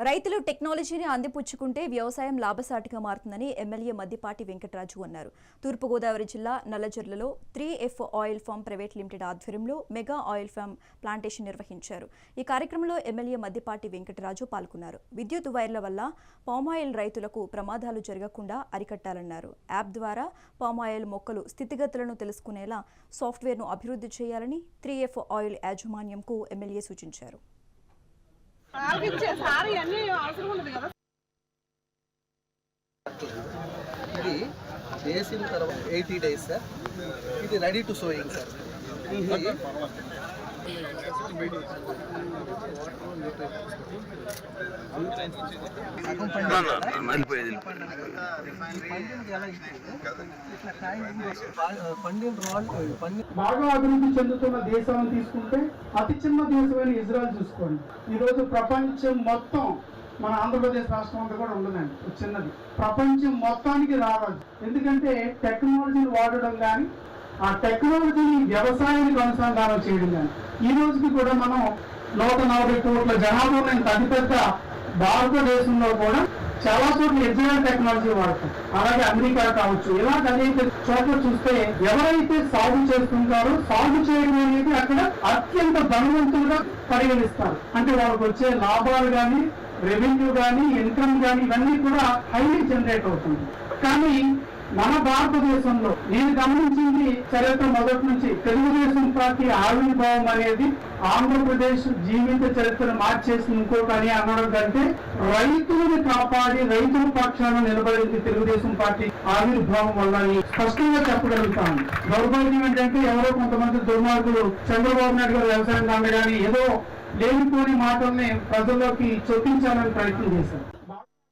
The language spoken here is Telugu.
రైతులు టెక్నాలజీని అందిపుచ్చుకుంటే వ్యవసాయం లాభసాటిగా మారుతుందని ఎమ్మెల్యే మద్దిపాటి వెంకటరాజు అన్నారు. తూర్పుగోదావరి జిల్లా నల్లజర్లలో 3F oil form private limited ఆధ్వర్యంలో మెగా ఆయిల్ ఫామ్ ప్లాంటేషన్ నిర్వహించారు. ఈ కార్యక్రమంలో ఎమ్మెల్యే మద్దిపాటి వెంకటరాజు పాల్గొన్నారు. విద్యుత్ వైర్ల వల్ల పామాయిల్ రైతులకు ప్రమాదాలు జరగకుండా అరికట్టాలన్నారు. యాప్ ద్వారా పామాయిల్ మొక్కలు స్థితిగతులను తెలుసుకునేలా సాఫ్ట్వేర్ను అభివృద్ధి చేయాలని 3F ఆయిల్ యాజమాన్యంకు ఎమ్మెల్యే సూచించారు. ఇది చేసిన తర్వాత 80 days సార్. ఇది రెడీ టు సోయింగ్ సార్. బాగా అభివృద్ధి చెందుతున్న దేశాలను తీసుకుంటే అతి చిన్న దేశమైన ఇజ్రాయెల్ చూసుకోండి. ఈరోజు ప్రపంచం మొత్తం మన ఆంధ్రప్రదేశ్ రాష్ట్రం అంతా కూడా ఉండదండి, చిన్నది. ప్రపంచం మొత్తానికి రావాలి. ఎందుకంటే టెక్నాలజీని వాడడం కానీ ఆ టెక్నాలజీని వ్యవసాయానికి అనుసంధానం చేయడం కానీ ఈ రోజుకి కూడా మనం 140 కోట్ల జనాభా ఉన్న అతిపెద్ద భారతదేశంలో కూడా చాలా చోట్ల ఇజ్రాయెల్ టెక్నాలజీ వాడతాం. అలాగే అమెరికా కావచ్చు, ఇలాగ అనేక చోట్ల చూస్తే ఎవరైతే సాగు చేస్తుంటారో సాగు చేయడం అనేది అక్కడ అత్యంత ధనవంతులుగా పరిగణిస్తారు. అంటే వాళ్ళకి వచ్చే లాభాలు కానీ రెవెన్యూ కానీ ఇన్కమ్ కానీ ఇవన్నీ కూడా హైలీ జనరేట్ అవుతుంది. కానీ మన భారతదేశంలో నేను గమనించింది చరిత్ర మొదటి నుంచి తెలుగుదేశం పార్టీ ఆవిర్భావం అనేది ఆంధ్రప్రదేశ్ జీవిత చరిత్రను మార్చేసి ఇంకోటి అని అనడం కంటే రైతులను కాపాడి రైతుల పక్షాన నిలబడింది తెలుగుదేశం పార్టీ ఆవిర్భావం వల్ల స్పష్టంగా చెప్పగలుగుతాను. దౌర్భాగ్యం ఏంటంటే ఎవరో కొంతమంది దుర్మార్గులు చంద్రబాబు నాయుడు గారు వ్యవసాయం కానీ ఏదో లేనిపోని మాటల్ని ప్రజల్లోకి చొప్పించాలని ప్రయత్నం చేశారు.